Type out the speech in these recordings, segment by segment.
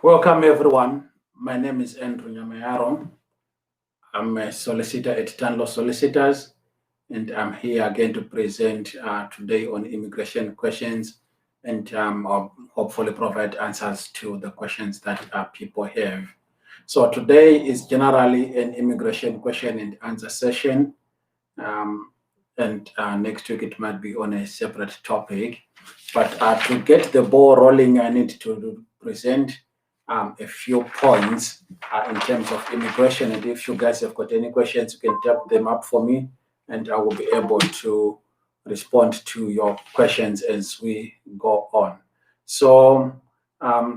Welcome everyone. My name is Andrew Nyamayaro. I'm a solicitor at Tanlo Solicitors, and I'm here again to present today on immigration questions and I'll hopefully provide answers to the questions that people have. So today is generally an immigration question and answer session. And next week it might be on a separate topic. But to get the ball rolling, I need to present a few points in terms of immigration. And if you guys have got any questions, you can type them up for me, and I will be able to respond to your questions as we go on. So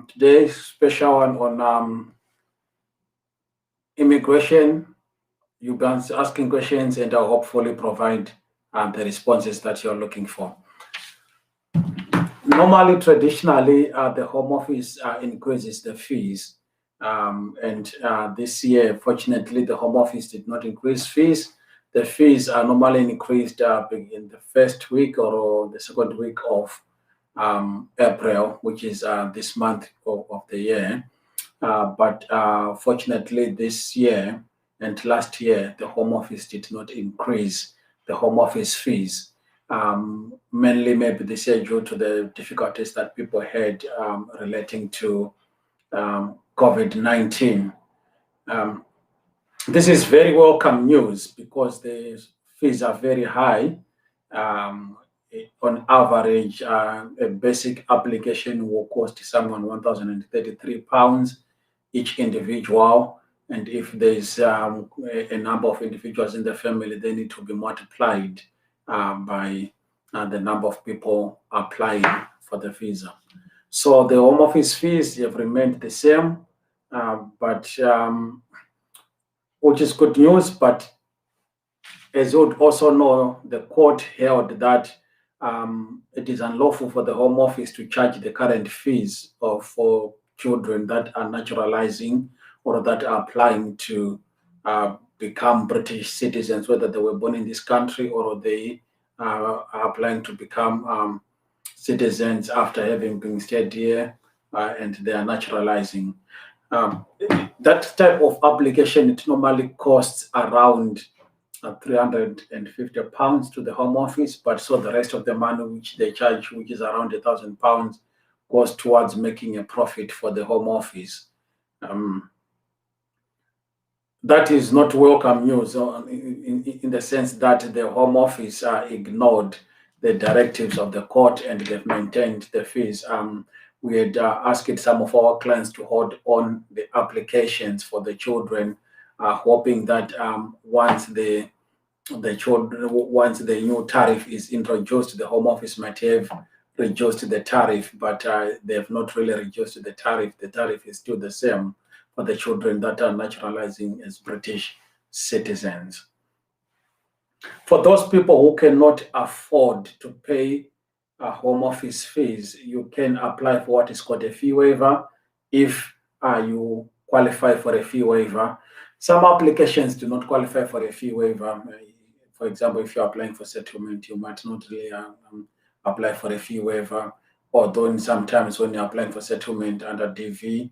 today's special one on immigration. You've been asking questions, and I'll hopefully provide the responses that you're looking for. Normally, traditionally, the Home Office increases the fees. And this year, fortunately, the Home Office did not increase fees. The fees are normally increased in the first week or the second week of April, which is this month of the year. But fortunately, this year and last year, the Home Office did not increase the Home Office fees. Mainly maybe this year due to the difficulties that people had relating to COVID-19. This is very welcome news because the fees are very high. On average, a basic application will cost someone £1,033 each individual. And if there's a number of individuals in the family, they need to be multiplied by the number of people applying for the visa. So the Home Office fees have remained the same, which is good news. But as you would also know, the court held that it is unlawful for the Home Office to charge the current fees for children that are naturalizing or that are applying to become British citizens, whether they were born in this country or they are applying to become citizens after having been stayed here and they are naturalizing. That type of application, it normally costs around £350 to the Home Office, but so the rest of the money which they charge, which is around £1,000, goes towards making a profit for the Home Office. That is not welcome news in the sense that the Home Office ignored the directives of the court and they've maintained the fees. We had asked some of our clients to hold on the applications for the children, hoping that once the new tariff is introduced, the Home Office might have reduced the tariff, but they have not really reduced the tariff. The tariff is still the same for the children that are naturalizing as British citizens. For those people who cannot afford to pay Home Office fees, you can apply for what is called a fee waiver if you qualify for a fee waiver. Some applications do not qualify for a fee waiver. For example, if you're applying for settlement, you might not really apply for a fee waiver, although sometimes when you're applying for settlement under DV,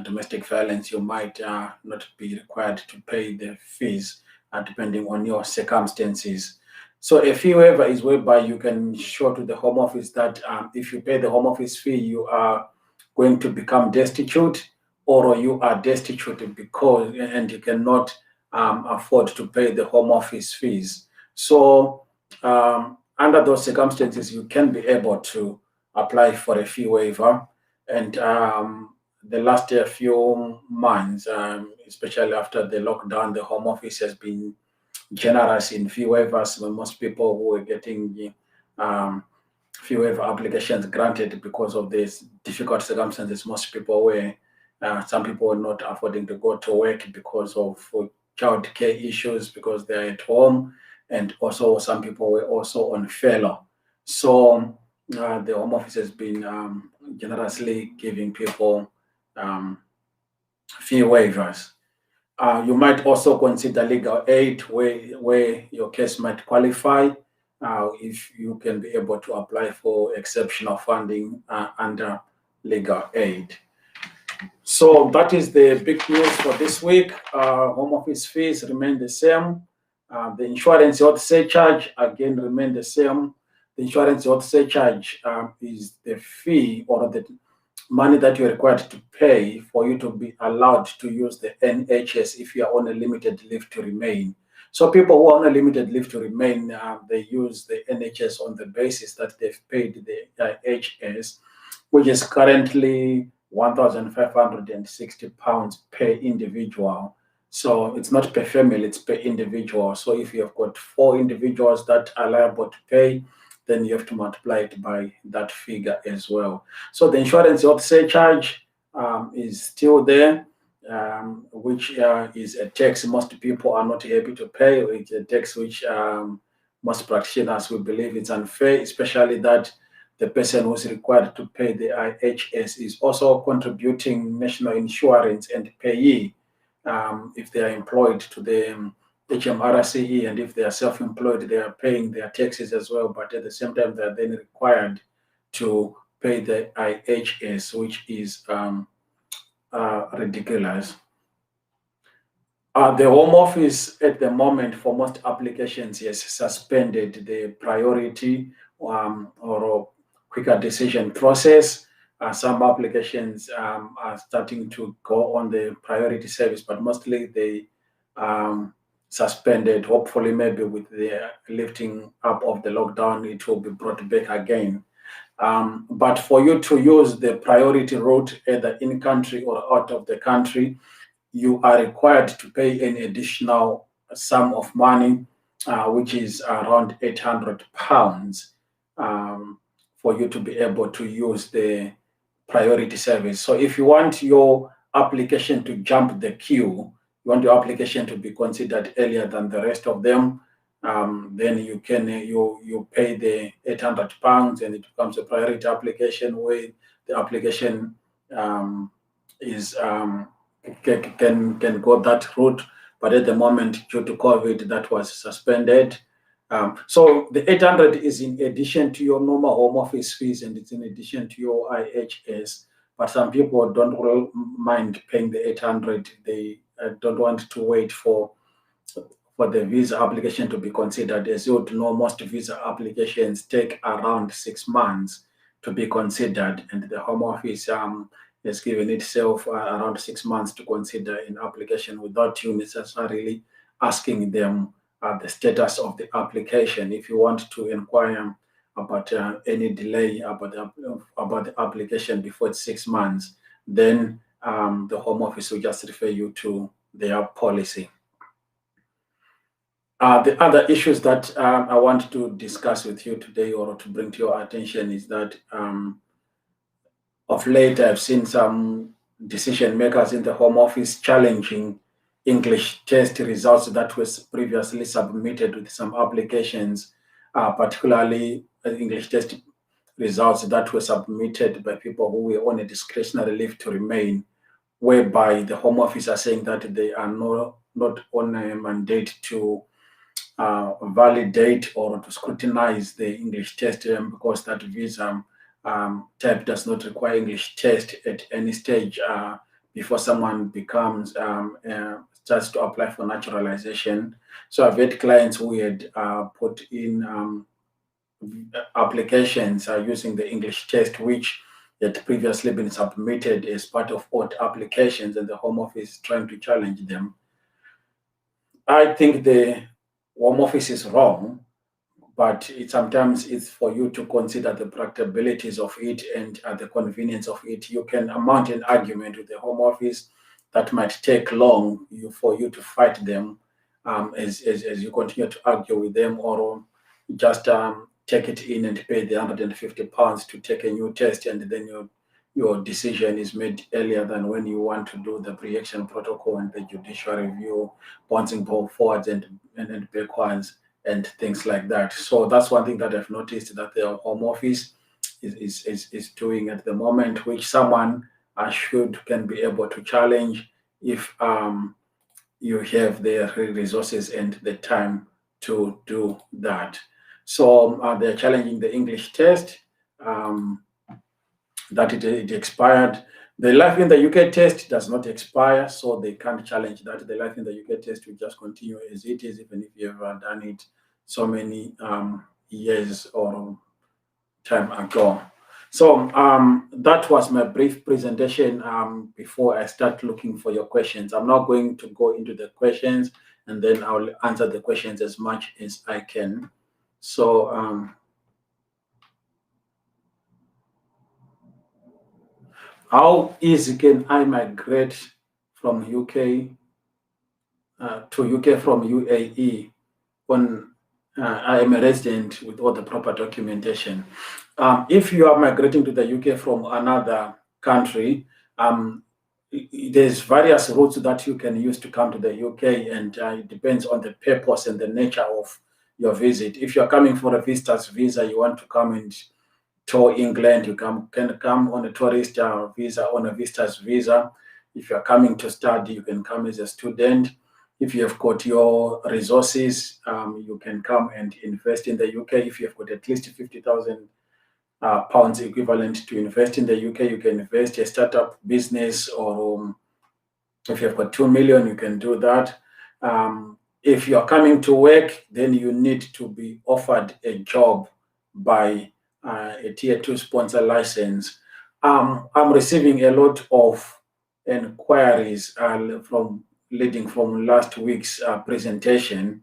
domestic violence, you might not be required to pay the fees depending on your circumstances. So a fee waiver is whereby you can show to the Home Office that if you pay the Home Office fee, you are going to become destitute, or you are destitute and you cannot afford to pay the Home Office fees. So under those circumstances, you can be able to apply for a fee waiver. And the last few months, especially after the lockdown, the Home Office has been generous in fee waivers. Most people who are getting fee waiver applications granted because of these difficult circumstances. Most people were, some people were not affording to go to work because of child care issues, because they're at home, and also some people were also on furlough. So the Home Office has been generously giving people fee waivers. You might also consider legal aid where your case might qualify if you can be able to apply for exceptional funding under legal aid. So that is the big news for this week. Home office fees remain the same. The insurance health surcharge again remain the same. The insurance health surcharge is the fee or the money that you're required to pay for you to be allowed to use the NHS if you are on a limited leave to remain. So people who are on a limited leave to remain, they use the NHS on the basis that they've paid the HS, which is currently £1,560 per individual. So it's not per family, it's per individual. So if you have got 4 individuals that are liable to pay, then you have to multiply it by that figure as well. So the insurance health surcharge is still there, which is a tax most people are not happy to pay. It's a tax which most practitioners will believe it's unfair, especially that the person who's required to pay the IHS is also contributing national insurance and payee if they are employed to the HMRCE, and if they are self-employed, they are paying their taxes as well, but at the same time, they are then required to pay the IHS, which is ridiculous. The Home Office at the moment for most applications has suspended the priority or quicker decision process. Some applications are starting to go on the priority service, but mostly they suspended. Hopefully, maybe with the lifting up of the lockdown, it will be brought back again. But for you to use the priority route either in country or out of the country, you are required to pay an additional sum of money, which is around £800, for you to be able to use the priority service. So if you want your application to jump the queue, you want your application to be considered earlier than the rest of them, then you can you pay the £800 and it becomes a priority application where the application is can go that route. But at the moment, due to COVID, that was suspended. So the 800 is in addition to your normal home office fees, and it's in addition to your IHS. But some people don't mind paying the 800. They don't want to wait for the visa application to be considered. As you would know, most visa applications take around 6 months to be considered, and the Home Office has given itself around 6 months to consider an application without you necessarily asking them the status of the application. If you want to inquire about any delay about the application before it's 6 months, then the Home Office will just refer you to their policy. The other issues that I want to discuss with you today or to bring to your attention is that of late I've seen some decision makers in the Home Office challenging English test results that was previously submitted with some applications, particularly English test results that were submitted by people who were on a discretionary leave to remain, whereby the Home Office are saying that they are not on a mandate to validate or to scrutinize the English test because that visa type does not require English test at any stage before someone becomes starts to apply for naturalization. So I've had clients who had put in applications using the English test, which had previously been submitted as part of old applications, and the Home Office is trying to challenge them. I think the Home Office is wrong, but sometimes it's for you to consider the practicalities of it and the convenience of it. You can mount an argument with the Home Office that might take long for you to fight them as you continue to argue with them, or just take it in and pay the £150 to take a new test, and then your decision is made earlier than when you want to do the pre-action protocol and the judicial review, bouncing both forwards and backwards and things like that. So that's one thing that I've noticed that the Home Office is doing at the moment, which someone can be able to challenge if you have the resources and the time to do that. So they're challenging the English test, that it expired. The life in the UK test does not expire, so they can't challenge that. The life in the UK test will just continue as it is, even if you have done it so many years or time ago. So that was my brief presentation before I start looking for your questions. I'm not going to go into the questions, and then I'll answer the questions as much as I can. So how easy can I migrate from UK to UK from UAE when I am a resident with all the proper documentation? If you are migrating to the UK from another country, there's various routes that you can use to come to the UK, and it depends on the purpose and the nature of your visit. If you're coming for a visitor's visa, you want to come and tour England, you can come on a tourist visa, on a visitor's visa. If you're coming to study, you can come as a student. If you have got your resources, you can come and invest in the UK. If you've got at least 50,000 pounds equivalent to invest in the UK, you can invest a startup business, or if you've got 2 million, you can do that. If you're coming to work, then you need to be offered a job by a tier 2 sponsor license. I'm receiving a lot of inquiries leading from last week's presentation.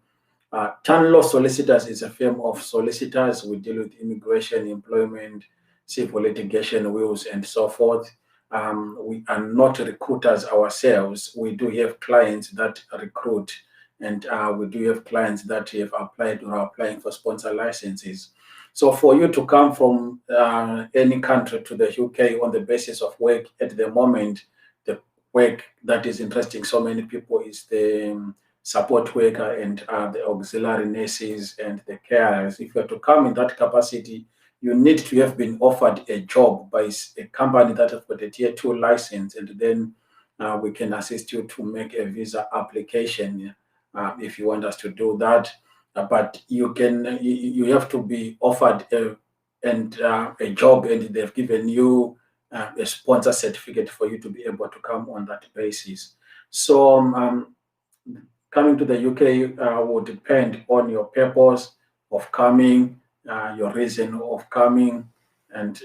Tanlo Solicitors is a firm of solicitors. We deal with immigration, employment, civil litigation, wills, and so forth. We are not recruiters ourselves. We do have clients that recruit, and we do have clients that have applied or are applying for sponsor licenses. So for you to come from any country to the UK on the basis of work at the moment, the work that is interesting so many people is the support worker and the auxiliary nurses and the carers. If you are to come in that capacity, you need to have been offered a job by a company that has got a tier 2 license, and then we can assist you to make a visa application if you want us to do that. But you have to be offered a job, and they've given you a sponsor certificate for you to be able to come on that basis. So coming to the UK will depend on your purpose of coming, your reason of coming, and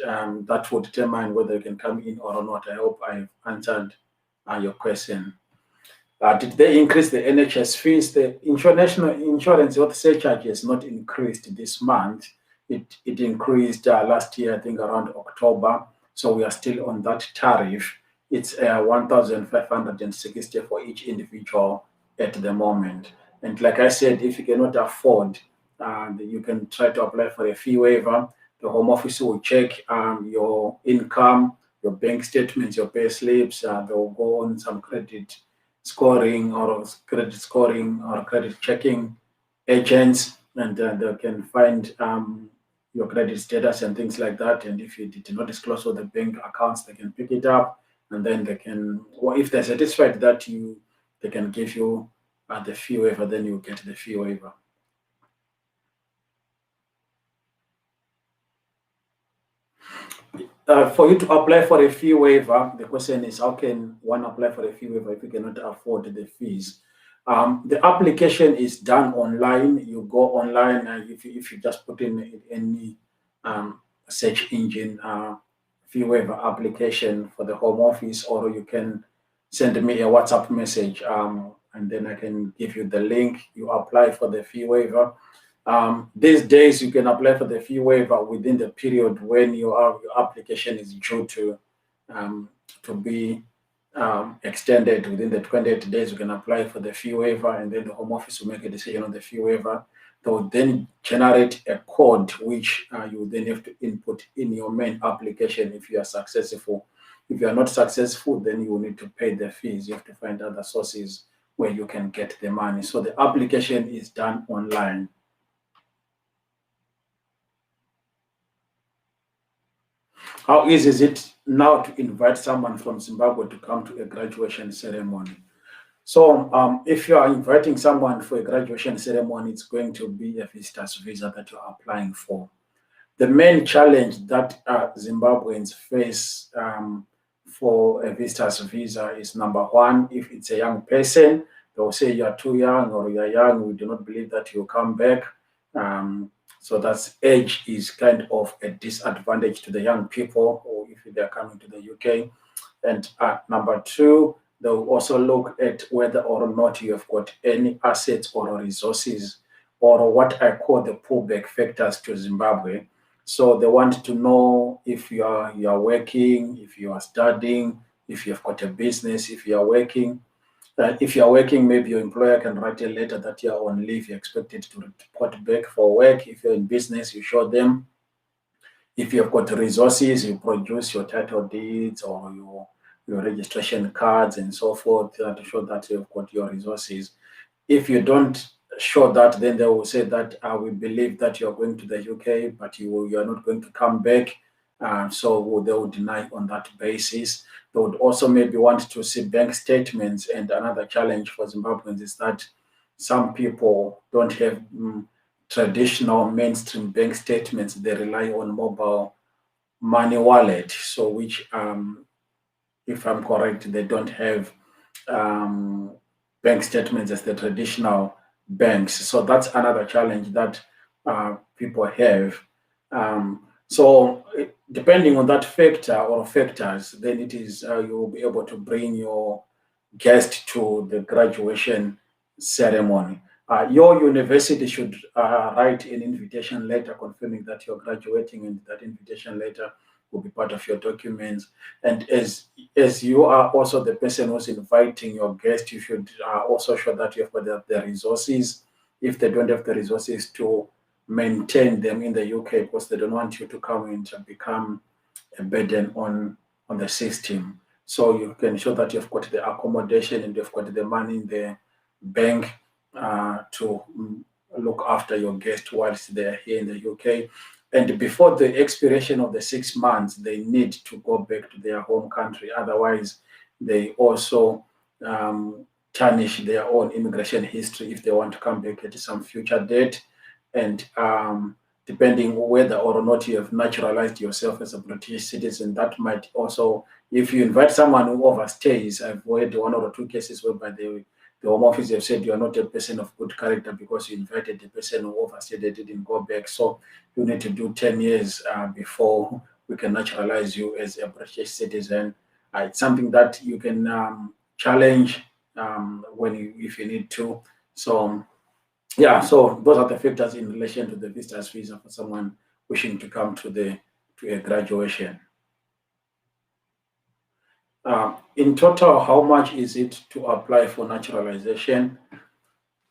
that will determine whether you can come in or not. I hope I've answered your question. Did they increase the NHS fees? The National Insurance Health Surcharge has not increased this month. It increased last year, I think around October. So we are still on that tariff. It's 1,560 for each individual at the moment. And like I said, if you cannot afford, you can try to apply for a fee waiver. The Home Office will check your income, your bank statements, your pay slips. They will go on some credit scoring or credit checking agents, and they can find your credit status and things like that. And if you did not disclose all the bank accounts, they can pick it up, and then they can, or if they're satisfied that they can give you the fee waiver, then you get the fee waiver. For you to apply for a fee waiver, the question is, how can one apply for a fee waiver if you cannot afford the fees? The application is done online. You go online, and if you just put in any search engine fee waiver application for the Home Office, or you can send me a WhatsApp message, and then I can give you the link. You apply for the fee waiver. These days, you can apply for the fee waiver within the period when your application is due to be extended. Within the 28 days, you can apply for the fee waiver, and then the Home Office will make a decision on the fee waiver. They will then generate a code which you then have to input in your main application if you are successful. If you are not successful, then you will need to pay the fees. You have to find other sources where you can get the money. So the application is done online. How easy is it now to invite someone from Zimbabwe to come to a graduation ceremony? So if you are inviting someone for a graduation ceremony, it's going to be a visitor's visa that you're applying for. The main challenge that Zimbabweans face for a visitor's visa is number one, if it's a young person, they'll say you are too young or you are young, we do not believe that you'll come back. So that's age is kind of a disadvantage to the young people, or if they're coming to the UK. And number two, they'll also look at whether or not you have got any assets or resources, or what I call the pullback factors to Zimbabwe. So they want to know if you are working, if you are studying, if you've got a business, if you are working. If you are working, maybe your employer can write a letter that you are on leave, you're expected to report back for work. If you're in business, you show them. If you've got resources, you produce your title deeds or your registration cards and so forth to show that you've got your resources. If you don't show that, then they will say that we believe that you're going to the UK, but you are not going to come back. So they will deny on that basis. They would also maybe want to see bank statements. And another challenge for Zimbabweans is that some people don't have traditional mainstream bank statements. They rely on mobile money wallet. So which, if I'm correct, they don't have bank statements as the traditional banks. So that's another challenge that people have. So depending on that factor or factors, then it is you'll be able to bring your guest to the graduation ceremony. Your university should write an invitation letter confirming that you're graduating, and that invitation letter will be part of your documents. And as you are also the person who's inviting your guest, you should also show that you have got the resources. If they don't have the resources to maintain them in the UK, because they don't want you to come in to become a burden on the system. So you can show that you've got the accommodation and you've got the money in the bank to look after your guests whilst they're here in the UK. And before the expiration of the 6 months, they need to go back to their home country. Otherwise, they also tarnish their own immigration history if they want to come back at some future date. And depending whether or not you have naturalized yourself as a British citizen, that might also, if you invite someone who overstays, I've heard one or two cases whereby the Home Office have said you are not a person of good character because you invited the person who overstayed, they didn't go back. So you need to do 10 years before we can naturalize you as a British citizen. It's something that you can challenge if you need to. So yeah, so those are the factors in relation to the visitor's visa for someone wishing to come to a graduation. In total, how much is it to apply for naturalization?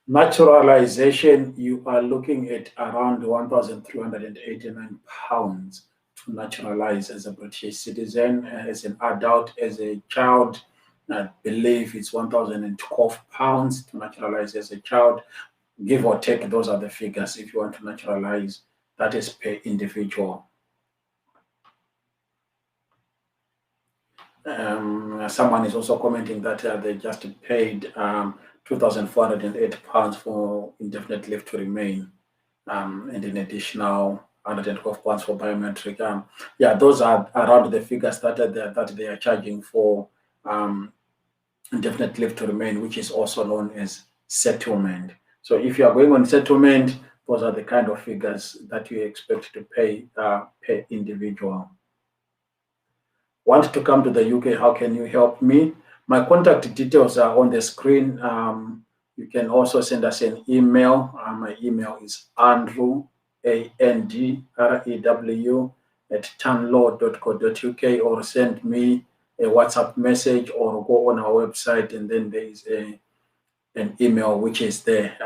Naturalization, you are looking at around £1,389 to naturalize as a British citizen, as an adult, as a child. I believe it's £1,012 to naturalize as a child. Give or take, those are the figures if you want to naturalize. That is per individual. Someone is also commenting that they just paid £2,408 for indefinite leave to remain, and an additional £112 for biometric. Yeah, those are around the figures that they are charging for indefinite leave to remain, which is also known as settlement. So if you are going on settlement, those are the kind of figures that you expect to pay per individual. Want to come to the UK, how can you help me? My contact details are on the screen. You can also send us an email. My email is Andrew, ANDREW, @tanlaw.co.uk, or send me a WhatsApp message, or go on our website, and then there is an email which is there.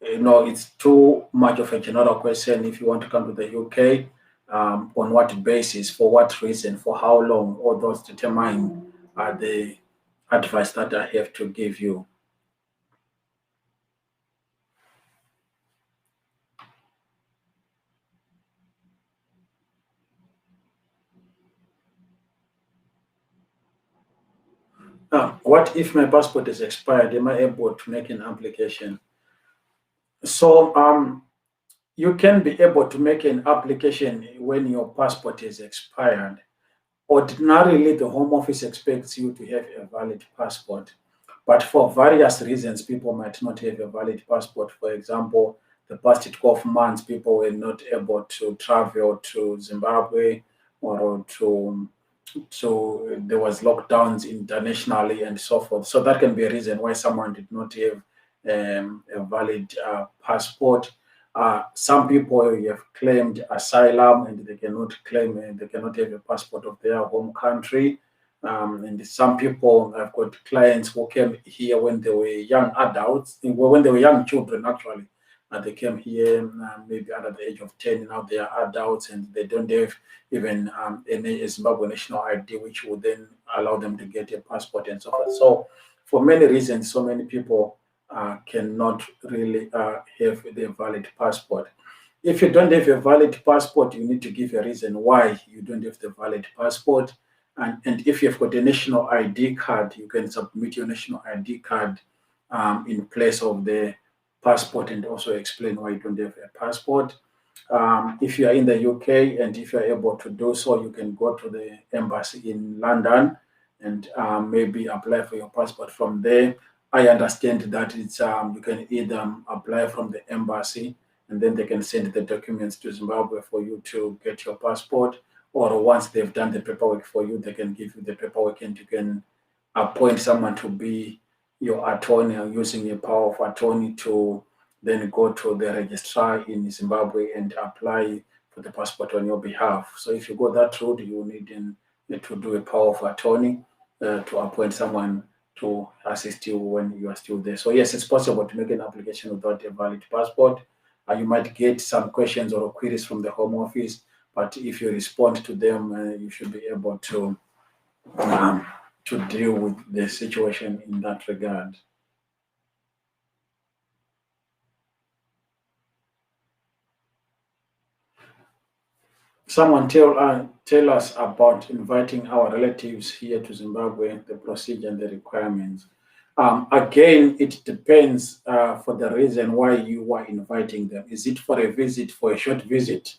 It's too much of a general question. If you want to come to the UK, on what basis, for what reason, for how long, all those determine the advice that I have to give you. What if my passport is expired? Am I able to make an application? So you can be able to make an application when your passport is expired. Ordinarily, the Home Office expects you to have a valid passport, but for various reasons, people might not have a valid passport. For example, the past 12 months, people were not able to travel to Zimbabwe or to there was lockdowns internationally and so forth. So that can be a reason why someone did not have a valid passport. Some people have claimed asylum and they cannot have a passport of their home country. And some people, I've got clients who came here when they were young adults, when they were young children actually. They came here maybe under the age of 10. Now they are adults and they don't have even a Zimbabwe national ID, which would then allow them to get a passport and so forth. So, for many reasons, so many people cannot really have the valid passport. If you don't have a valid passport, you need to give a reason why you don't have the valid passport. And if you've got a national ID card, you can submit your national ID card in place of the passport and also explain why you don't have a passport. If you are in the UK and if you are able to do so, you can go to the embassy in London and maybe apply for your passport from there. I understand that it's you can either apply from the embassy and then they can send the documents to Zimbabwe for you to get your passport. Or once they've done the paperwork for you, they can give you the paperwork and you can appoint someone to be your attorney using a power of attorney to then go to the registrar in Zimbabwe and apply for the passport on your behalf. So if you go that route, you need to do a power of attorney to appoint someone to assist you when you are still there. So yes, it's possible to make an application without a valid passport. You might get some questions or queries from the Home Office, but if you respond to them, you should be able um, to deal with the situation in that regard. Someone tell us about inviting our relatives here to Zimbabwe, the procedure and the requirements. Again, it depends for the reason why you are inviting them. Is it for a visit, for a short visit,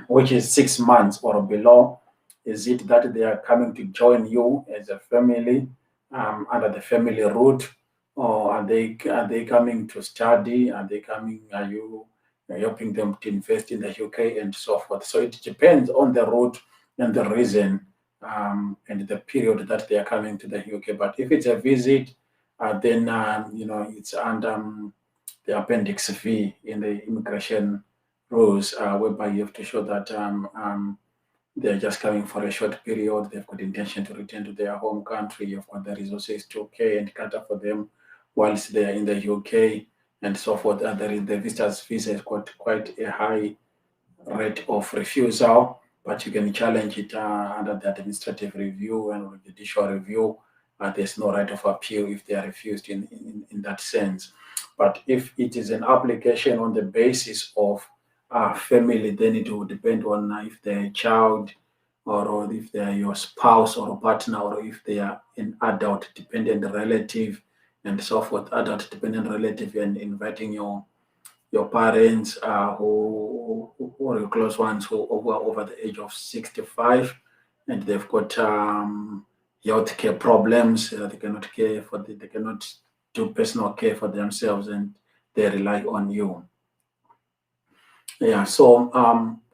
which is 6 months or below? Is it that they are coming to join you as a family under the family route, or are they coming to study? Are they coming? Are you helping them to invest in the UK and so forth? So it depends on the route and the reason and the period that they are coming to the UK. But if it's a visit, then it's under the Appendix V in the immigration rules, whereby you have to show that they're just coming for a short period. They've got intention to return to their home country. You've got the resources to care and cater for them whilst they are in the UK and so forth. The visitor's visa has got quite a high rate of refusal, but you can challenge it under the administrative review and judicial review. There's no right of appeal if they are refused in that sense. But if it is an application on the basis of family, then it will depend on if they're a child or if they're your spouse or partner or if they are an adult dependent relative and so forth, adult dependent relative, and inviting your parents who or your close ones who are over the age of 65 and they've got healthcare problems. They cannot they cannot do personal care for themselves and they rely on you. Yeah, so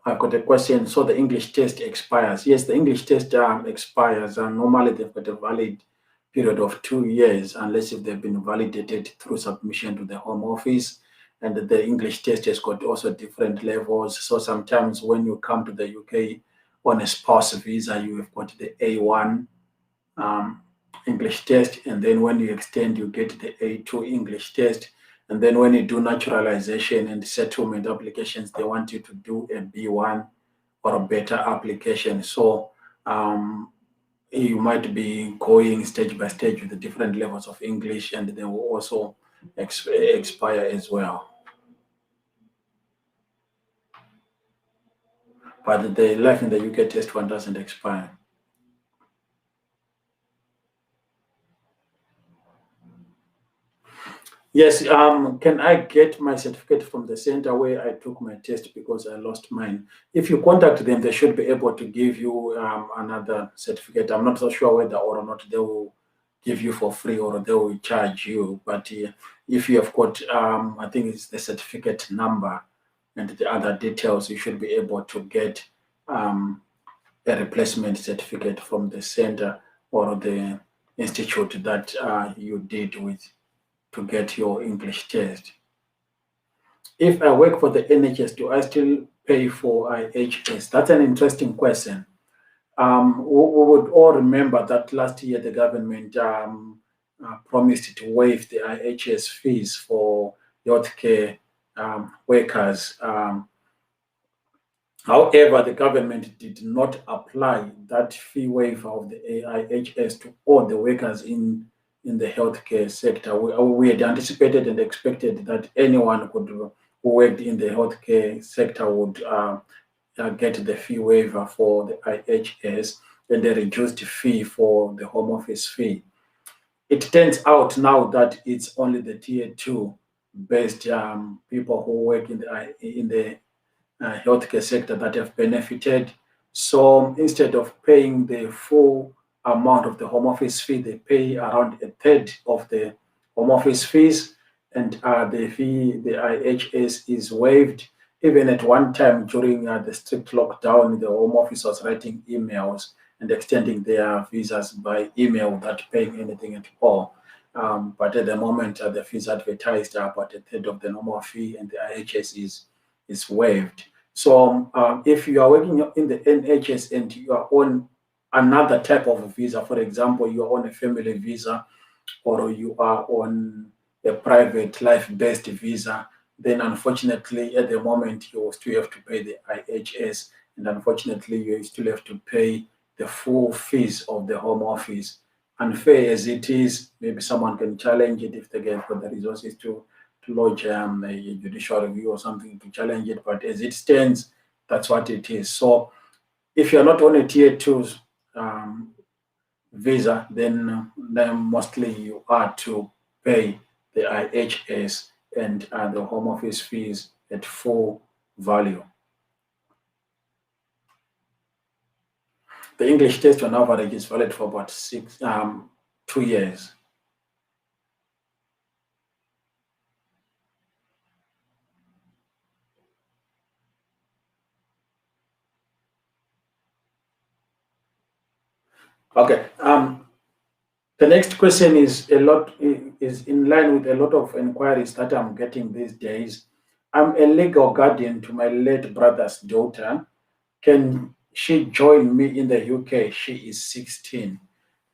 I've got a question. So the English test expires. Yes, the English test expires, and normally they've got a valid period of 2 years, unless if they've been validated through submission to the Home Office. And the English test has got also different levels. So sometimes when you come to the UK on a spouse visa, you have got the A1 um, English test, and then when you extend, you get the A2 English test. And then when you do naturalization and settlement applications, they want you to do a B1 or a better application. So you might be going stage by stage with the different levels of English, and they will also expire as well. But the life in the UK test one doesn't expire. Yes, can I get my certificate from the center where I took my test because I lost mine? If you contact them, they should be able to give you another certificate. I'm not so sure whether or not they will give you for free or they will charge you. But if you have got, I think it's the certificate number and the other details, you should be able to get um, a replacement certificate from the center or the institute that you did with to get your English test. If I work for the NHS, do I still pay for IHS? That's an interesting question. We would all remember that last year the government promised to waive the IHS fees for healthcare workers. However, the government did not apply that fee waiver of the AIHS to all the workers in the healthcare sector. We had anticipated and expected that anyone who worked in the healthcare sector would get the fee waiver for the IHS and the reduced fee for the home office fee. It turns out now that it's only the tier two based people who work in the healthcare sector that have benefited. So instead of paying the full amount of the home office fee, they pay around a third of the home office fees, and the fee, the IHS, is waived. Even at one time during the strict lockdown, the home office was writing emails and extending their visas by email without paying anything at all. But at the moment, the fees advertised are about a third of the normal fee, and the IHS is waived. So if you are working in the NHS and you are on another type of visa, for example, you are on a family visa or you are on a private life-based visa, then unfortunately at the moment you will still have to pay the IHS, and unfortunately you still have to pay the full fees of the home office. Unfair as it is, maybe someone can challenge it if they get the resources to lodge a judicial review or something to challenge it. But as it stands, that's what it is. So if you're not on a tier two um, visa, then mostly you are to pay the IHS and the home office fees at full value. The English test on average is valid for about 2 years. Okay. The next question is in line with a lot of inquiries that I'm getting these days. I'm a legal guardian to my late brother's daughter. Can she join me in the UK? She is 16.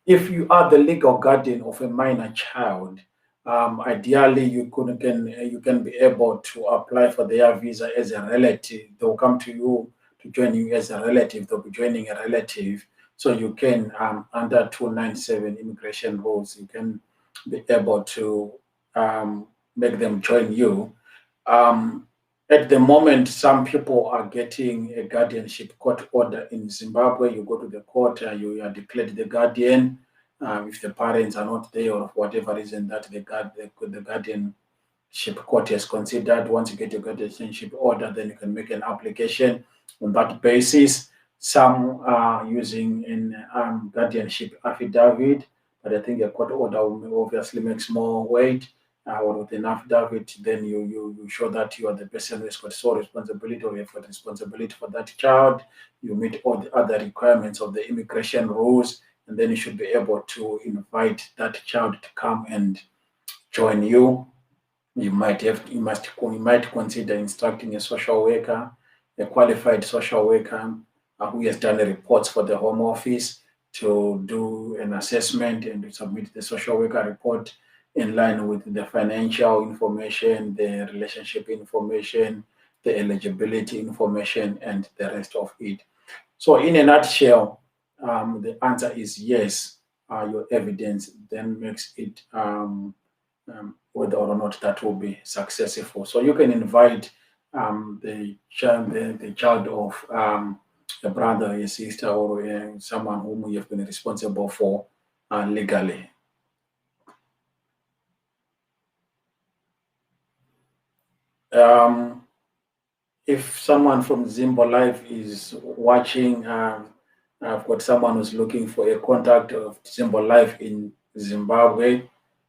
If you are the legal guardian of a minor child, ideally you can be able to apply for their visa as a relative. They'll come to you to join you as a relative. They'll be joining a relative, so you can under 297 immigration rules, you can be able to make them join you. Um, at the moment, some people are getting a guardianship court order in Zimbabwe. You go to the court, you are declared the guardian. If the parents are not there or for whatever reason that the guardianship court has considered, once you get your guardianship order, then you can make an application on that basis. Some are using an guardianship affidavit, but I think a court order obviously makes more weight or with an affidavit, then you show that you are the person who has got sole responsibility or you have got responsibility for that child. You meet all the other requirements of the immigration rules, and then you should be able to invite that child to come and join you. You might consider instructing a social worker, a qualified social worker who has done the reports for the Home Office to do an assessment and to submit the social worker report in line with the financial information, the relationship information, the eligibility information, and the rest of it. So, in a nutshell, the answer is yes. Your evidence then makes it whether or not that will be successful. So you can invite the child of a brother, a sister, or someone whom you have been responsible for legally. If someone from Zimbo Life is watching, I've got someone who's looking for a contact of Zimbo Life in Zimbabwe.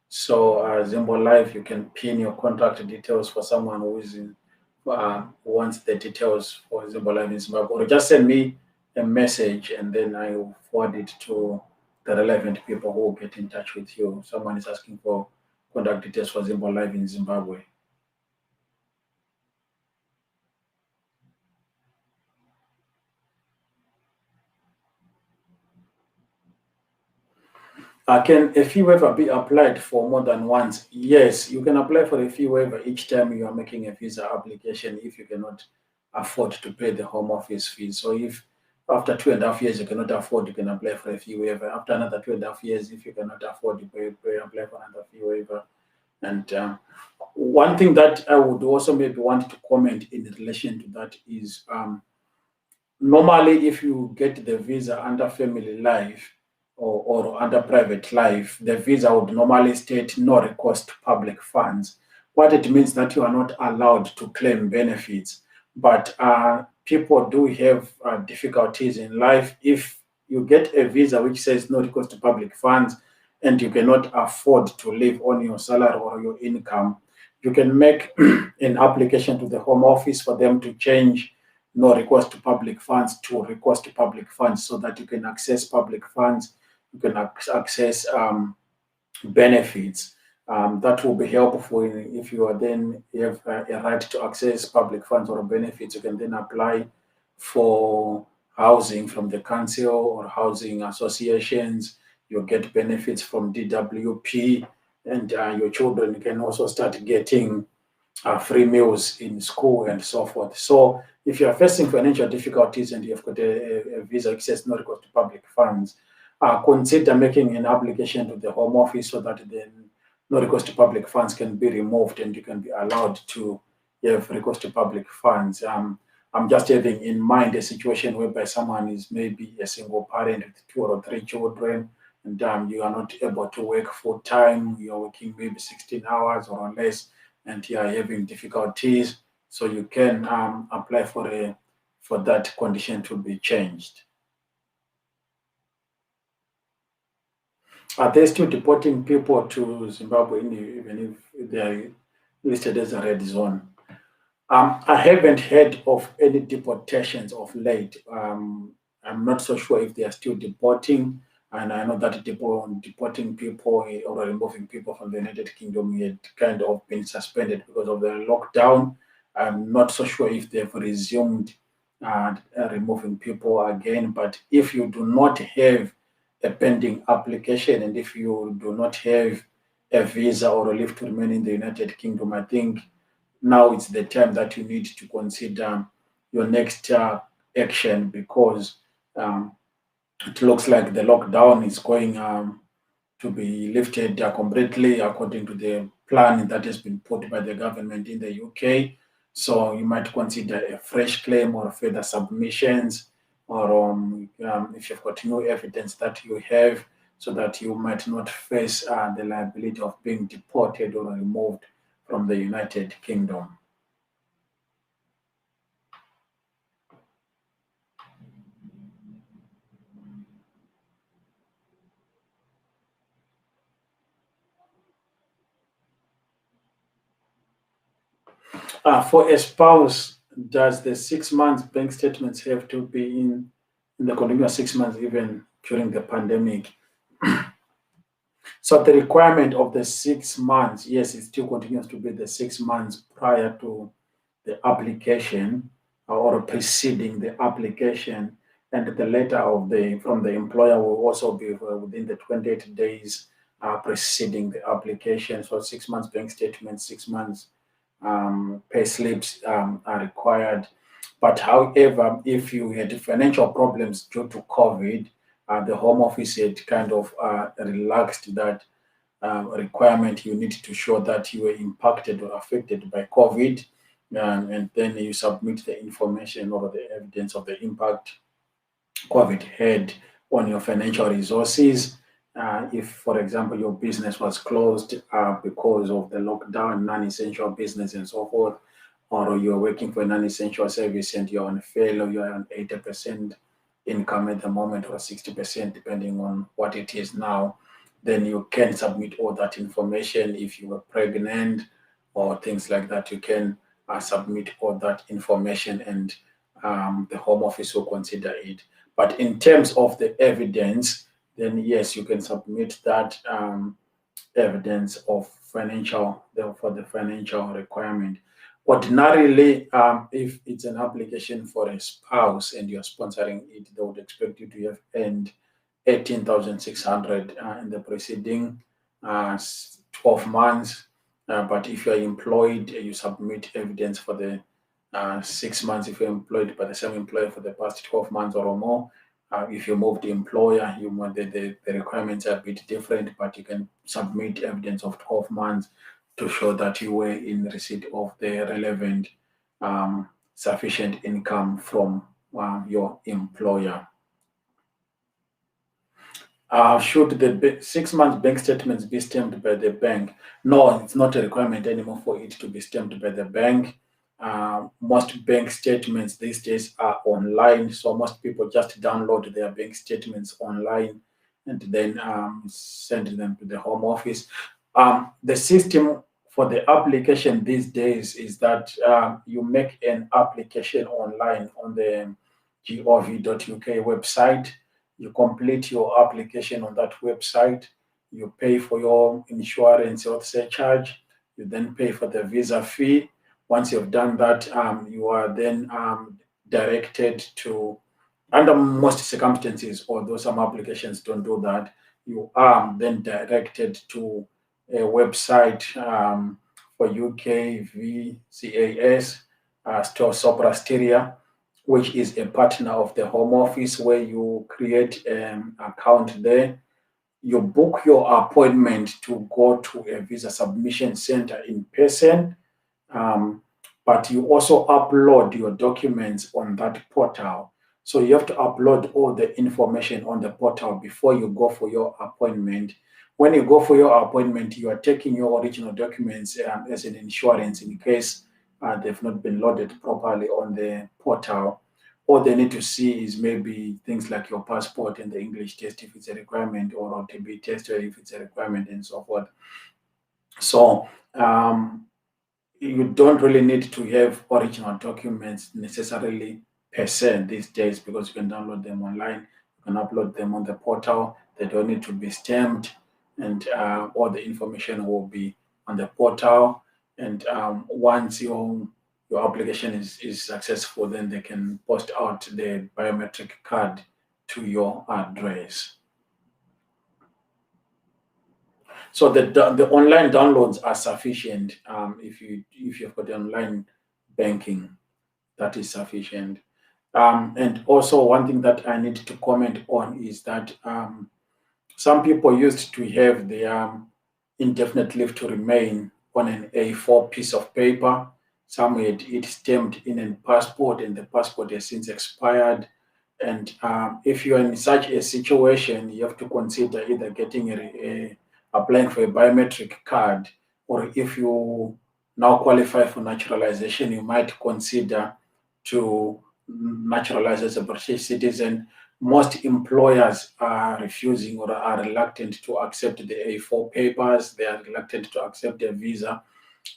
So Zimbo Life, you can pin your contact details for someone who is in, wants the details for Zimbo Life in Zimbabwe, or just send me a message and then I will forward it to the relevant people who will get in touch with you. Someone is asking for contact details for Zimbo Life in Zimbabwe. Can a fee waiver be applied for more than once? Yes, you can apply for a fee waiver each time you are making a visa application if you cannot afford to pay the home office fee. So if after 2.5 years you cannot afford, you can apply for a fee waiver. After another 2.5 years, if you cannot afford, you apply for another fee waiver. And one thing that I would also maybe want to comment in relation to that is normally, if you get the visa under family life or under private life, the visa would normally state no recourse to public funds. What it means that you are not allowed to claim benefits. But people do have difficulties in life. If you get a visa which says no recourse to public funds and you cannot afford to live on your salary or your income, you can make an application to the Home Office for them to change no recourse to public funds to recourse to public funds so that you can access public funds, you can access benefits. That will be helpful if you are then you have a right to access public funds or benefits. You can then apply for housing from the council or housing associations. You get benefits from DWP, and your children can also start getting free meals in school and so forth. So if you are facing financial difficulties and you've got a visa access not recourse to public funds, consider making an application to the Home Office so that then no recourse to public funds can be removed and you can be allowed to have recourse to public funds. I'm just having in mind a situation whereby someone is maybe a single parent with 2 or 3 children, and you are not able to work full time. You're working maybe 16 hours or less, and you are having difficulties. So you can apply for that condition to be changed. Are they still deporting people to Zimbabwe even if they are listed as a red zone? I haven't heard of any deportations of late. I'm not so sure if they are still deporting, and I know that deporting people or removing people from the United Kingdom had kind of been suspended because of the lockdown. I'm not so sure if they've resumed removing people again, but if you do not have a pending application and if you do not have a visa or a leave to remain in the United Kingdom, I think now it's the time that you need to consider your next action because um, it looks like the lockdown is going to be lifted completely according to the plan that has been put by the government in the UK. So you might consider a fresh claim or further submissions, or if you've got new evidence that you have, so that you might not face the liability of being deported or removed from the United Kingdom. For a spouse, does the 6 months bank statements have to be in the continuous 6 months even during the pandemic? So the requirement of the 6 months, yes, it still continues to be the 6 months prior to the application or preceding the application, and the letter of the from the employer will also be within the 28 days preceding the application. So 6 months bank statements, 6 months pay slips are required. But however, if you had financial problems due to COVID, the Home Office had kind of relaxed that requirement. You need to show that you were impacted or affected by COVID, and then you submit the information or the evidence of the impact COVID had on your financial resources. If, for example, your business was closed because of the lockdown, non essential business, and so forth, or you're working for a non-essential service and you're on fail, or you're on 80% income at the moment, or 60%, depending on what it is now, then you can submit all that information. If you were pregnant or things like that, you can submit all that information, and the Home Office will consider it. But in terms of the evidence, then yes, you can submit that evidence of financial, for the financial requirement. Ordinarily, if it's an application for a spouse and you're sponsoring it, they would expect you to have earned 18,600 in the preceding 12 months. But if you're employed, you submit evidence for the 6 months if you're employed by the same employer for the past 12 months or more. If you move the employer, the requirements are a bit different, but you can submit evidence of 12 months to show that you were in receipt of the relevant sufficient income from your employer. Should the 6 months bank statements be stamped by the bank? No, it's not a requirement anymore for it to be stamped by the bank. Most bank statements these days are online, so most people just download their bank statements online and then send them to the Home Office. The system for the application these days is that you make an application online on the gov.uk website. You complete your application on that website. You pay for your insurance health surcharge. You then pay for the visa fee. Once you've done that, you are then directed to, under most circumstances, although some applications don't do that, you are then directed to a website for UK VCAS, Sopra Steria, which is a partner of the Home Office, where you create an account there. You book your appointment to go to a visa submission center in person, but you also upload your documents on that portal. So you have to upload all the information on the portal before you go for your appointment. When you go for your appointment, you are taking your original documents as an insurance in case they've not been loaded properly on the portal. All they need to see is maybe things like your passport and the English test if it's a requirement, or OTB test if it's a requirement, and so forth. So you don't really need to have original documents necessarily per se these days, because you can download them online, you can upload them on the portal. They don't need to be stamped, and all the information will be on the portal. And once your application is successful, then they can post out the biometric card to your address. So the online downloads are sufficient. If you've got the online banking, that is sufficient. And also, one thing that I need to comment on is that some people used to have their indefinite leave to remain on an A4 piece of paper. Some had it stamped in a passport, and the passport has since expired. And if you're in such a situation, you have to consider either getting applying for a biometric card, or if you now qualify for naturalization, you might consider to naturalize as a British citizen. Most employers are refusing or are reluctant to accept the A4 papers. They are reluctant to accept a visa,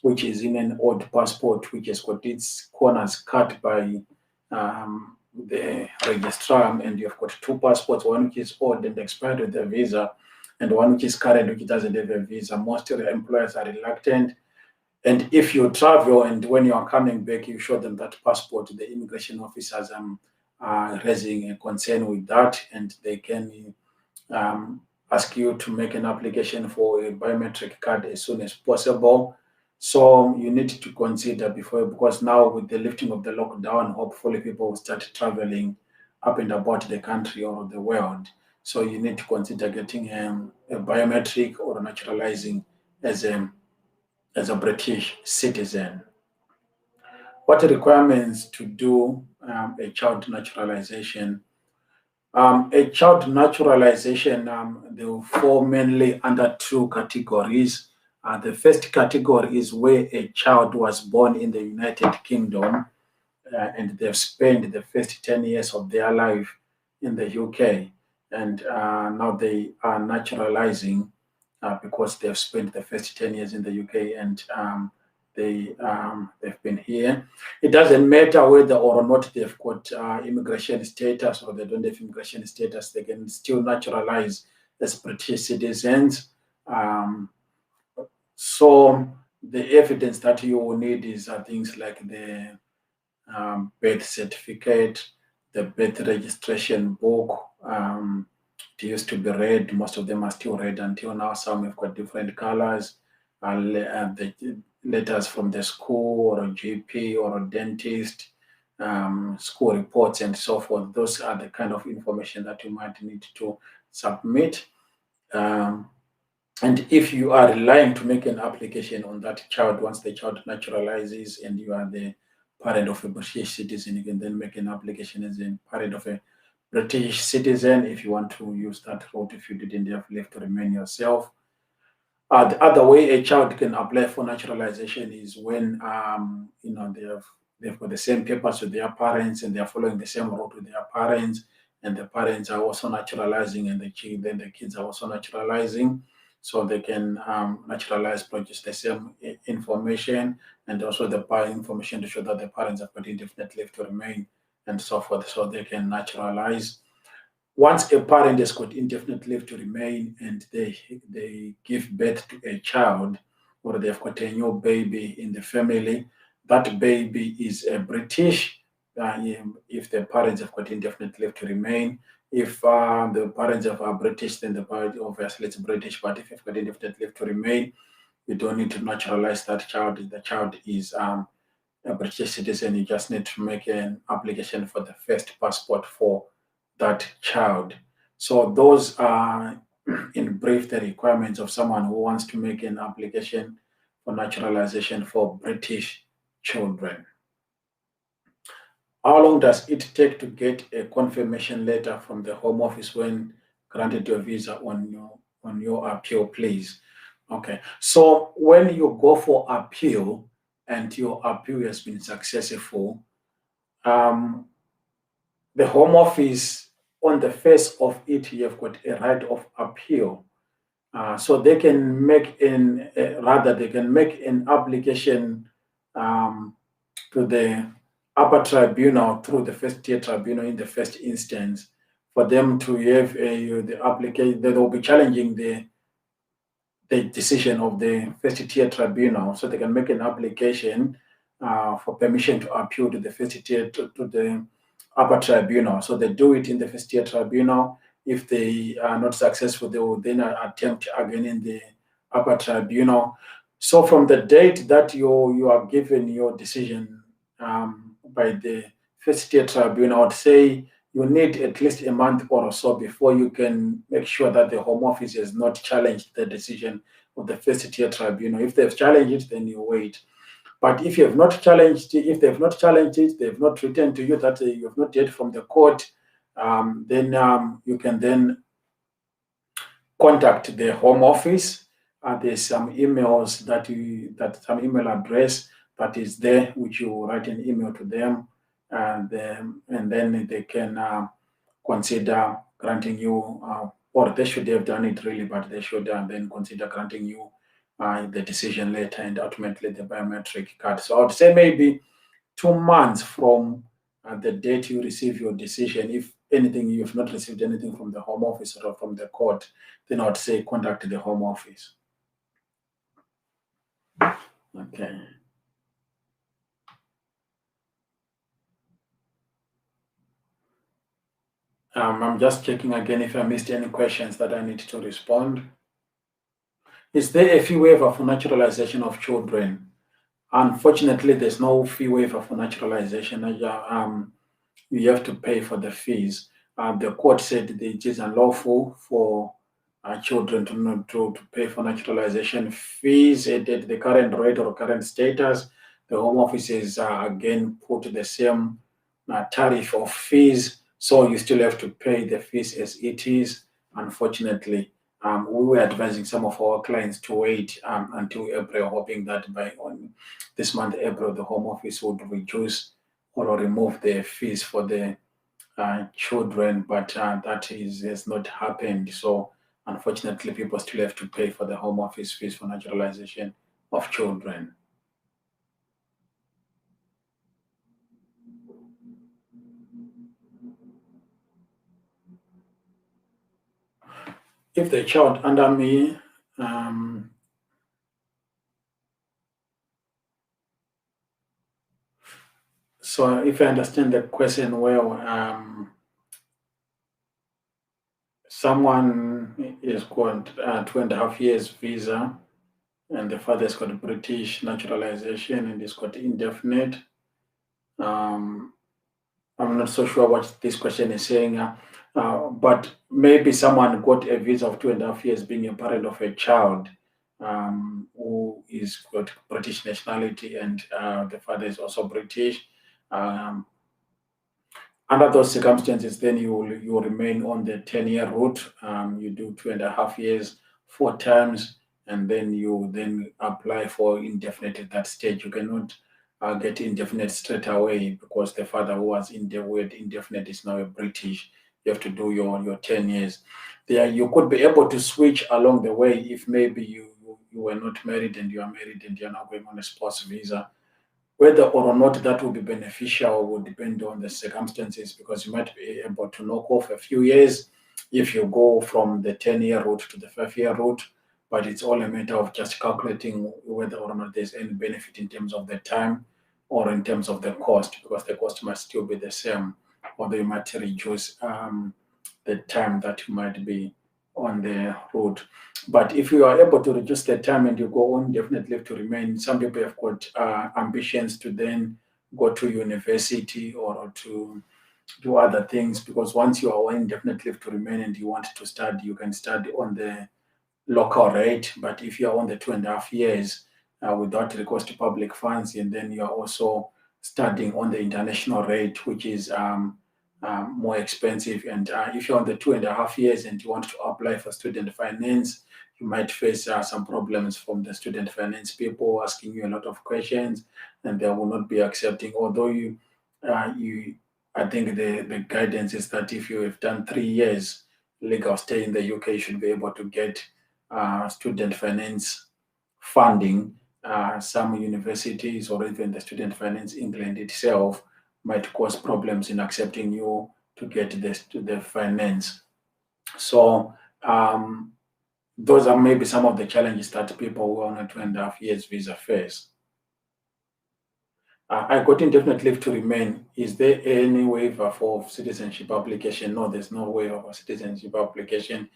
which is in an old passport, which has got its corners cut by the registrar, and you've got two passports, one which is old and expired with the visa, and one which is current, which doesn't have a visa. Most of the employers are reluctant. And if you travel and when you are coming back, you show them that passport, the immigration officers are raising a concern with that, and they can ask you to make an application for a biometric card as soon as possible. So you need to consider before, because now with the lifting of the lockdown, hopefully people will start traveling up and about the country or the world. So you need to consider getting a biometric or naturalizing as a British citizen. What are the requirements to do a child naturalization? A child naturalization, they will fall mainly under two categories. The first category is where a child was born in the United Kingdom and they've spent the first 10 years of their life in the UK, and now they are naturalizing because they've spent the first 10 years in the UK and they've been here. It doesn't matter whether or not they've got immigration status or they don't have immigration status, they can still naturalize as British citizens. So the evidence that you will need is things like the birth certificate, the birth registration book. It used to be red. Most of them are still red until now. Some have got different colors. The letters from the school or a GP or a dentist, school reports and so forth. Those are the kind of information that you might need to submit. And if you are relying to make an application on that child, once the child naturalizes and you are the parent of a British citizen, you can then make an application as a parent of a British citizen if you want to use that route, if you didn't have left to remain yourself. The other way a child can apply for naturalization is when they've got the same papers with their parents and they're following the same route with their parents, and the parents are also naturalizing, and then the kids are also naturalizing. So they can naturalize, produce the same information, and also the information to show that the parents have got indefinite leave to remain and so forth, so they can naturalize. Once a parent has got indefinite leave to remain and they give birth to a child, or they've got a new baby in the family, that baby is a British. If the parents have got indefinite leave to remain, if the parents are British, then the parent obviously it's British. But if you've got indefinite leave to remain, you don't need to naturalize that child. The child is a British citizen. You just need to make an application for the first passport for that child. So those are, in brief, the requirements of someone who wants to make an application for naturalization for British children. How long does it take to get a confirmation letter from the Home Office when granted your visa on your appeal, please? Okay, so when you go for appeal and your appeal has been successful, um, the Home Office, on the face of it, you have got a right of appeal. So they can make they can make an application to the upper tribunal through the first tier tribunal in the first instance for them to have the application. They will be challenging the decision of the first tier tribunal, so they can make an application for permission to appeal to the first tier to the upper tribunal. So they do it in the first tier tribunal. If they are not successful, they will then attempt again in the upper tribunal. So from the date that you are given your decision by the first tier tribunal, I would say you need at least a month or so before you can make sure that the Home Office has not challenged the decision of the first tier tribunal. If they've challenged it, then you wait. But if you have not challenged it, if they've not challenged it, they've not written to you that you have not yet from the court, then you can then contact the Home Office. There's some emails some email address that is there, which you write an email to them, and then they can consider granting you, or they should have done it really, but they should then consider granting you the decision letter and ultimately the biometric card. So I would say maybe 2 months from the date you receive your decision. If anything, you have not received anything from the Home Office or from the court, then I would say contact the Home Office. Okay. I'm just checking again if I missed any questions that I need to respond. Is there a fee waiver for naturalization of children? Unfortunately, there's no fee waiver for naturalization. You have to pay for the fees. The court said that it is unlawful for children to pay for naturalization fees at the current rate or current status. The Home Office has again put the same tariff of fees, so you still have to pay the fees as it is. Unfortunately, We were advising some of our clients to wait until April, hoping that by on this month, April, the Home Office would reduce or remove the fees for the children, but has not happened. So unfortunately, people still have to pay for the Home Office fees for naturalization of children. If the child under me, um, so if I understand the question well, someone is got 2.5 years visa, and the father's got British naturalization, and he's got indefinite. Um, I'm not so sure what this question is saying, but maybe someone got a visa of 2.5 years being a parent of a child who is got British nationality, and the father is also British. Um, Under those circumstances, then you will remain on the 10-year route. You do 2.5 years, 4 times, and then you then apply for indefinite at that stage. You cannot get indefinite straight away because the father who was in the word indefinite is now a British. You have to do your 10 years. There, you could be able to switch along the way if maybe you were not married and you are married and you're now going on a spouse visa. Whether or not that will be beneficial will depend on the circumstances, because you might be able to knock off a few years if you go from the 10-year route to the 5-year route, but it's all a matter of just calculating whether or not there's any benefit in terms of the time or in terms of the cost, because the cost must still be the same, although you might reduce the time that you might be on the route. But if you are able to reduce the time and you go on definite leave to remain, some people have got ambitions to then go to university or to do other things, because once you are on indefinite leave to remain and you want to study, you can study on the local rate. But if you are on the 2.5 years without recourse to public funds, and then you are also studying on the international rate, which is more expensive. And if you're on the 2.5 years and you want to apply for student finance, you might face some problems from the student finance people asking you a lot of questions, and they will not be accepting. Although I think the guidance is that if you have done 3 years legal stay in the UK, you should be able to get student finance funding. Some universities or even the Student Finance England itself might cause problems in accepting you to get the finance. So those are maybe some of the challenges that people who are on a 2.5 years visa face. I got indefinite leave to remain. Is there any waiver for citizenship application? No, there's no waiver for citizenship application.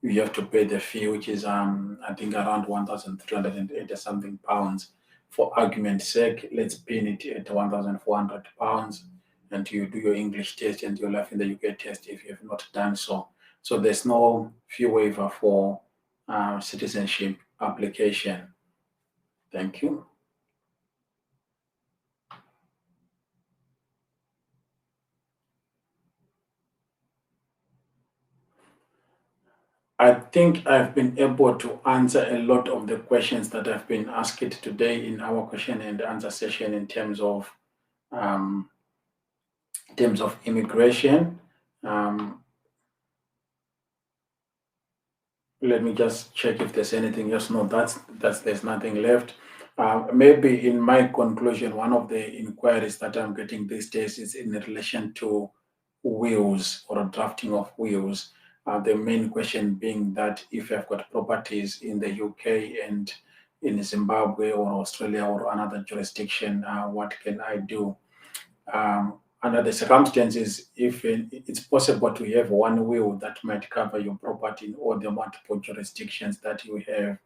You have to pay the fee, which is I think around 1,380 something pounds. For argument's sake, let's pin it at 1,400 pounds, and you do your English test and your life in the UK test if you have not done so. So there's no fee waiver for citizenship application. Thank you. I think I've been able to answer a lot of the questions that have been asked today in our question and answer session um, in terms of immigration. Um, Let me just check if there's anything else. No, that's there's nothing left. Maybe in my conclusion, one of the inquiries that I'm getting these days is in relation to wills or drafting of wills. The main question being that if I've got properties in the UK and in Zimbabwe or Australia or another jurisdiction, what can I do? Under the circumstances, if it's possible to have one will that might cover your property in all the multiple jurisdictions that you have,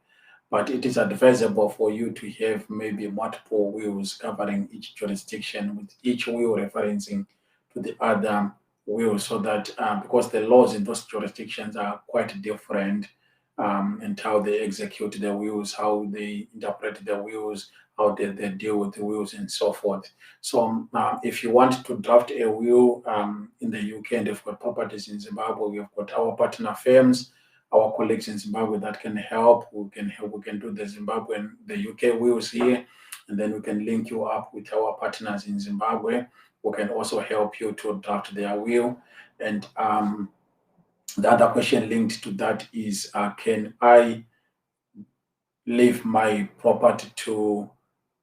but it is advisable for you to have maybe multiple wills covering each jurisdiction, with each will referencing to the other will, so that because the laws in those jurisdictions are quite different, and how they execute the wills, how they interpret the wills, how they deal with the wills, and so forth. So, if you want to draft a will in the UK and you've got properties in Zimbabwe, we've got our partner firms our colleagues in Zimbabwe that can help. We can do the Zimbabwean, the UK wills here, and then we can link you up with our partners in Zimbabwe who can also help you to draft their will. And the other question linked to that is, can I leave my property to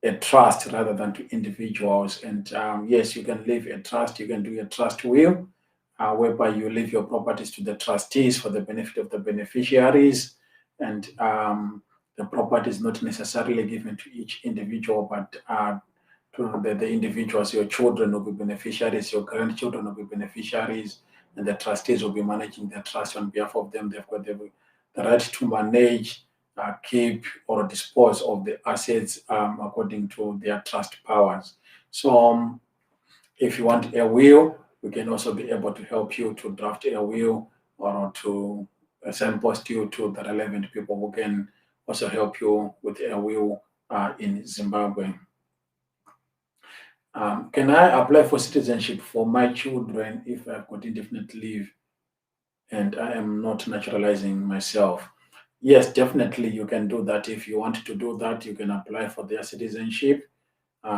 a trust rather than to individuals? And yes, you can leave a trust. You can do a trust will, whereby you leave your properties to the trustees for the benefit of the beneficiaries. And the property is not necessarily given to each individual, but to the individuals. Your children will be beneficiaries, your grandchildren will be beneficiaries, and the trustees will be managing the trust on behalf of them. They've got the right to manage, keep, or dispose of the assets according to their trust powers. So, if you want a will, we can also be able to help you to draft a will, or to signpost you to the relevant people who can also help you with a will in Zimbabwe. Can I apply for citizenship for my children if I've got indefinite leave and I am not naturalizing myself? Yes, definitely you can do that. If you want to do that, you can apply for their citizenship,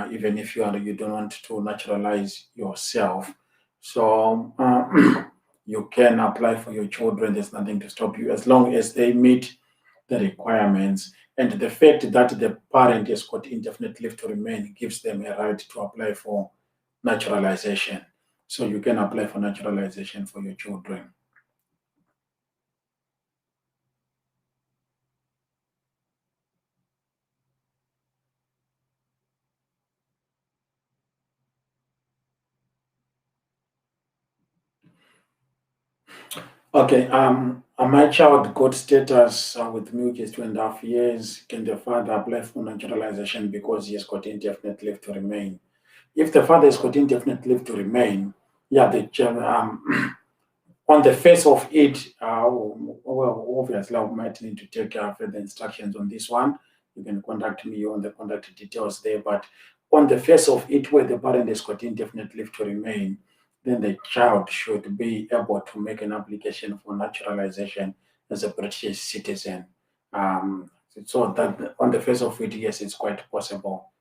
even if you don't want to naturalize yourself. So you can apply for your children. There's nothing to stop you as long as they meet the requirements. And the fact that the parent has got indefinite leave to remain gives them a right to apply for naturalization. So you can apply for naturalization for your children. Okay, my child got status with me, which is 2.5 years. Can the father apply for naturalization because he has got indefinite leave to remain? If the father has got indefinite leave to remain, yeah, on the face of it, well, obviously, I might need to take further instructions on this one. You can contact me on the contact details there. But on the face of it, where the parent has got indefinite leave to remain, then the child should be able to make an application for naturalization as a British citizen. So that on the face of it, yes, it's quite possible.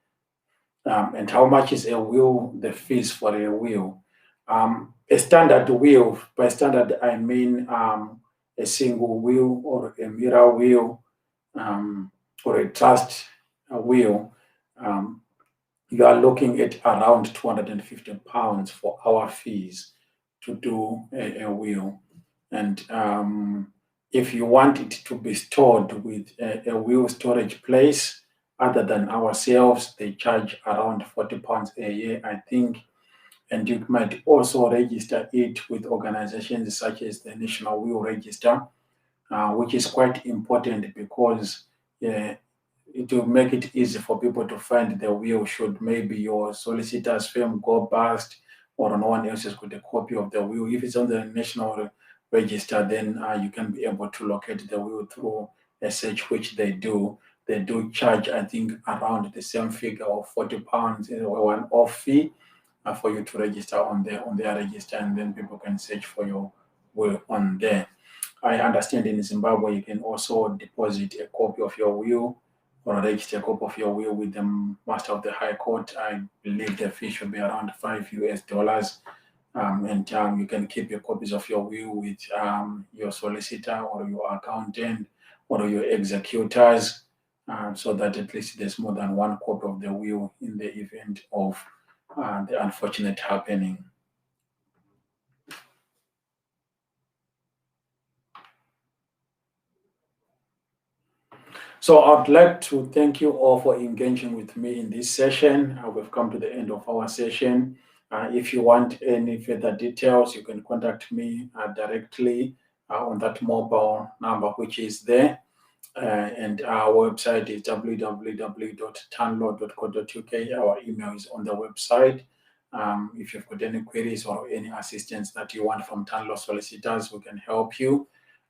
And how much is a will, the fees for a will? A standard will, by standard, I mean a single will or a mirror will, or a trust will. Um, you are looking at around £250 for our fees to do a will. And if you want it to be stored with a will storage place other than ourselves, they charge around £40 a year, I think. And you might also register it with organizations such as the National Will Register, which is quite important because it will make it easy for people to find the will should maybe your solicitor's firm go bust or no one else has got a copy of the will. If it's on the National Register, then you can be able to locate the will through a search, which they do. They do charge, I think, around the same figure of £40, one off fee for you to register on their register, and then people can search for your will on there. I understand in Zimbabwe you can also deposit a copy of your will or register a copy of your will with the Master of the High Court. I believe the fee should be around $5 US. And you can keep your copies of your will with your solicitor or your accountant or your executors, so that at least there's more than one copy of the will in the event of the unfortunate happening. So I'd like to thank you all for engaging with me in this session. We've come to the end of our session. If you want any further details, you can contact me directly on that mobile number which is there. And our website is www.tanlaw.co.uk. Our email is on the website. If you've got any queries or any assistance that you want from Tanlaw solicitors, we can help you.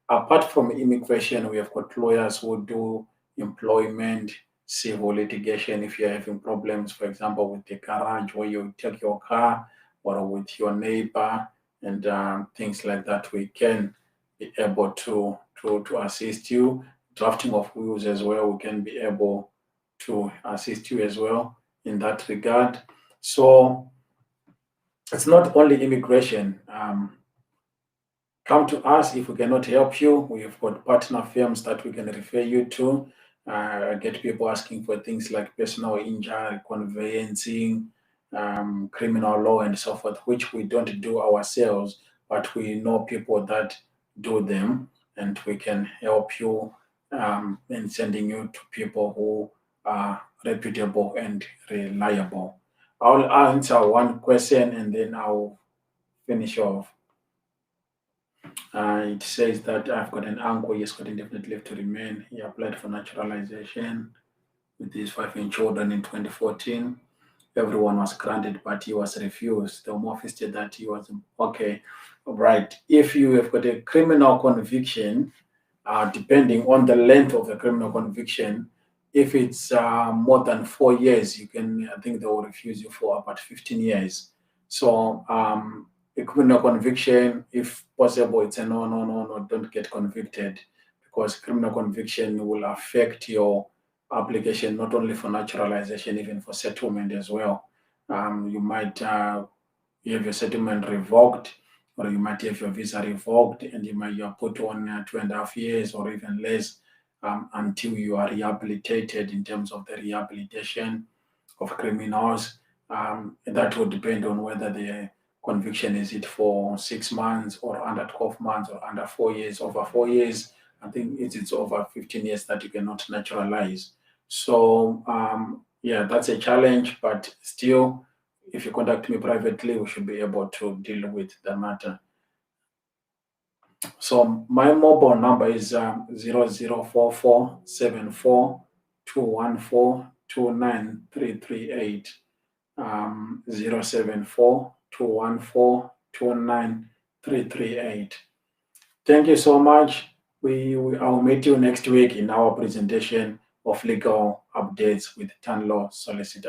Apart from immigration, we have got lawyers who do employment, civil litigation. If you're having problems, for example, with the garage where you take your car or with your neighbor and things like that, we can be able to assist you. Drafting of wills as well, we can be able to assist you as well in that regard. So it's not only immigration. Come to us if we cannot help you. We've got partner firms that we can refer you to. Get people asking for things like personal injury, conveyancing, criminal law, and so forth, which we don't do ourselves, but we know people that do them, and we can help you in sending you to people who are reputable and reliable. I'll answer one question and then I'll finish off. It says that I've got an uncle, he's got indefinite leave to remain. He applied for naturalization with his 5 children in 2014. Everyone was granted, but he was refused. The Home Office said that he was okay. Right. If you have got a criminal conviction, depending on the length of the criminal conviction, if it's more than 4 years, you can, I think they will refuse you for about 15 years. So a criminal conviction, if possible, it's a no, no, no, no, don't get convicted, because criminal conviction will affect your application not only for naturalization, even for settlement as well. You might have your settlement revoked, or you might have your visa revoked, and you are put on 2.5 years or even less until you are rehabilitated in terms of the rehabilitation of criminals. That would depend on whether the conviction is it for 6 months or under 12 months or under 4 years, over 4 years. I think it's over 15 years that you cannot naturalize. So yeah, that's a challenge, but still, if you contact me privately, we should be able to deal with the matter. So my mobile number is 00447421429338. 07421429338. Thank you so much. I'll meet you next week in our presentation of legal updates with Tanlaw Solicitor.